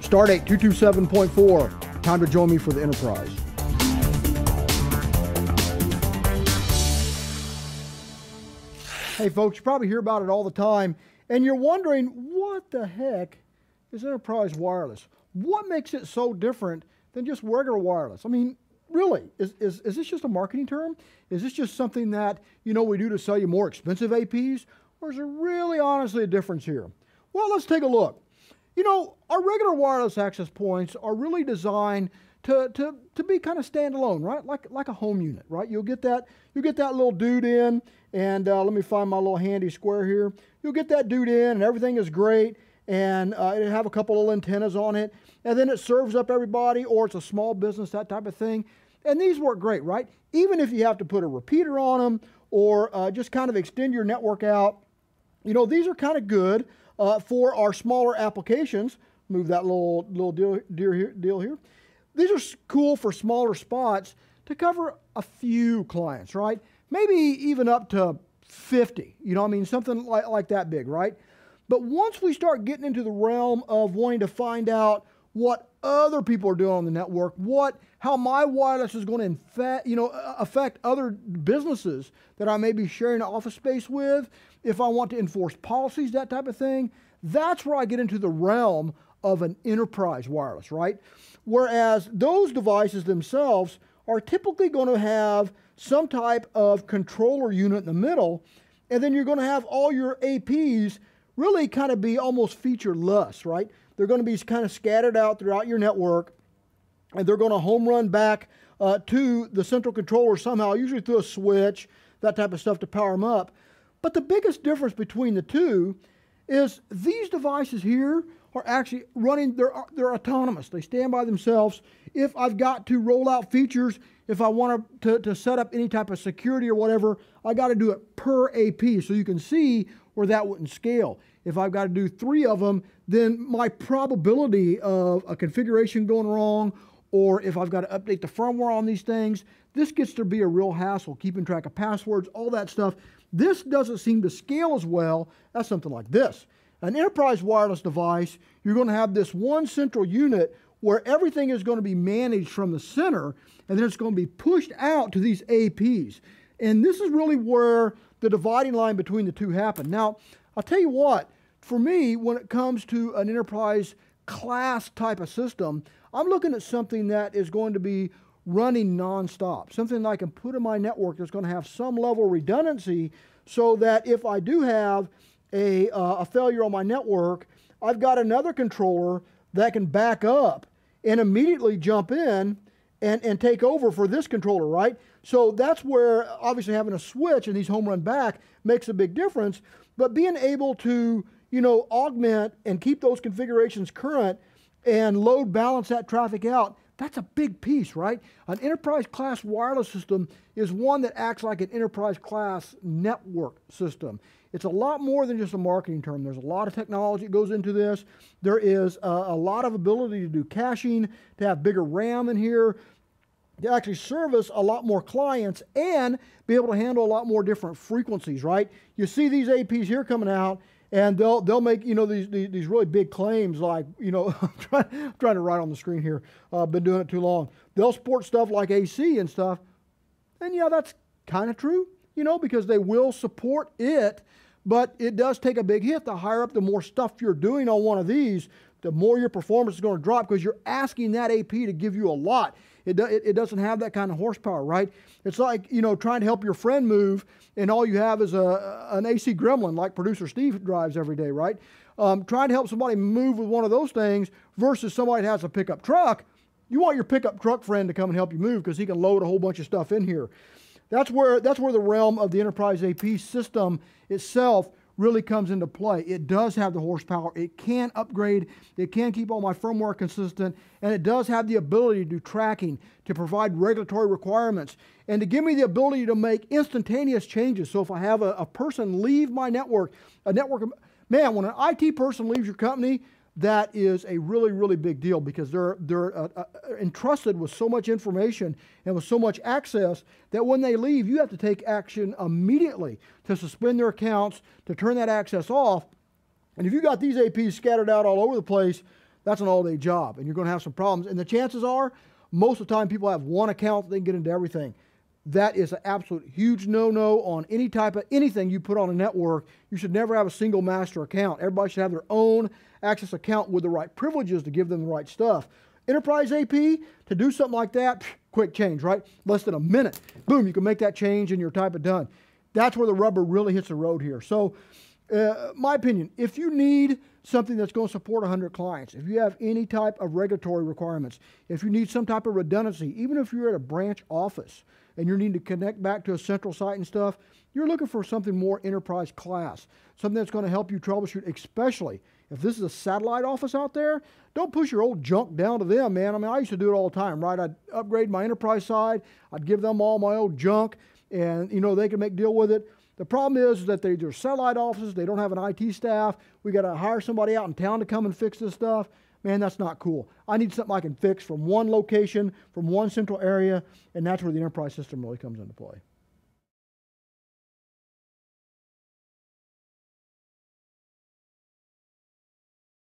Stardate 227.4. Time to join me for the Enterprise. Hey folks, you probably hear about it all the time, and you're wondering, what the heck is Enterprise Wireless? What makes it so different than just regular wireless? I mean, really, is this just a marketing term? Is this just something that, we do to sell you more expensive APs? Or is there really honestly a difference here? Well, let's take a look. Our regular wireless access points are really designed to be kind of standalone, right? Like a home unit, right? You'll get that little dude in, and let me find my little handy square here. You'll get that dude in, and everything is great, and it'll have a couple little antennas on it, and then it serves up everybody, or it's a small business, that type of thing. And these work great, right? Even if you have to put a repeater on them, or just kind of extend your network out, these are kind of good for our smaller applications. Move that little deal here. These are cool for smaller spots to cover a few clients, right? Maybe even up to 50, something like that big, right? But once we start getting into the realm of wanting to find out what other people are doing on the network, how my wireless is going to affect other businesses that I may be sharing office space with, if I want to enforce policies, that type of thing, that's where I get into the realm of an enterprise wireless, right? Whereas those devices themselves are typically going to have some type of controller unit in the middle, and then you're going to have all your APs really kind of be almost featureless, right? They're going to be kind of scattered out throughout your network, and they're going to home run back to the central controller somehow, usually through a switch, that type of stuff to power them up. But the biggest difference between the two is these devices here are actually running, they're autonomous. They stand by themselves. If I've got to roll out features, if I want to set up any type of security or whatever, I got to do it per AP. So you can see where that wouldn't scale. If I've got to do 3 of them, then my probability of a configuration going wrong, or if I've got to update the firmware on these things, this gets to be a real hassle, keeping track of passwords, all that stuff. This doesn't seem to scale as well as something like this. An enterprise wireless device, you're going to have this one central unit where everything is going to be managed from the center, and then it's going to be pushed out to these APs. And this is really where the dividing line between the two happen. Now, I'll tell you what, for me, when it comes to an enterprise class type of system, I'm looking at something that is going to be running nonstop, something that I can put in my network that's going to have some level of redundancy, so that if I do have a failure on my network, I've got another controller that can back up and immediately jump in and take over for this controller, right? So that's where obviously having a switch and these home run back makes a big difference. But being able to, augment and keep those configurations current and load balance that traffic out, that's a big piece, right? An enterprise class wireless system is one that acts like an enterprise class network system. It's a lot more than just a marketing term. There's a lot of technology that goes into this. There is a lot of ability to do caching, to have bigger RAM in here, to actually service a lot more clients and be able to handle a lot more different frequencies, right? You see these APs here coming out, and they'll make these really big claims like I'm trying to write on the screen here. Been doing it too long. They'll support stuff like AC and stuff, and that's kind of true, because they will support it, but it does take a big hit. The higher up, the more stuff you're doing on one of these, the more your performance is going to drop, because you're asking that AP to give you a lot. It doesn't have that kind of horsepower, right? It's like, trying to help your friend move, and all you have is an AC Gremlin like producer Steve drives every day, right? Trying to help somebody move with one of those things versus somebody that has a pickup truck. You want your pickup truck friend to come and help you move because he can load a whole bunch of stuff in here. That's where the realm of the enterprise AP system itself really comes into play. It does have the horsepower. It can upgrade. It can keep all my firmware consistent. And it does have the ability to do tracking, to provide regulatory requirements, and to give me the ability to make instantaneous changes. So if I have a person leave my network, man, when an IT person leaves your company, that is a really, really big deal, because they're entrusted with so much information and with so much access that when they leave, you have to take action immediately to suspend their accounts, to turn that access off. And if you got these APs scattered out all over the place, That's an all-day job, and you're going to have some problems. And the chances are, most of the time, people have one account, they can get into everything. That is an absolute huge no-no on any type of anything you put on a network. You should never have a single master account. Everybody should have their own access account with the right privileges to give them the right stuff. Enterprise AP, to do something like that, quick change, right? Less than a minute. Boom, you can make that change and your type of done. That's where the rubber really hits the road here. So, my opinion, if you need something that's going to support 100 clients, if you have any type of regulatory requirements, if you need some type of redundancy, even if you're at a branch office and you need to connect back to a central site and stuff, you're looking for something more enterprise class, something that's going to help you troubleshoot, especially if this is a satellite office out there. Don't push your old junk down to them, man. I mean, I used to do it all the time, right? I'd upgrade my enterprise side. I'd give them all my old junk, and, you know, they can make deal with it. The problem is that they're satellite offices. They don't have an IT staff. We got to hire somebody out in town to come and fix this stuff. Man, that's not cool. I need something I can fix from one location, from one central area, and that's where the enterprise system really comes into play.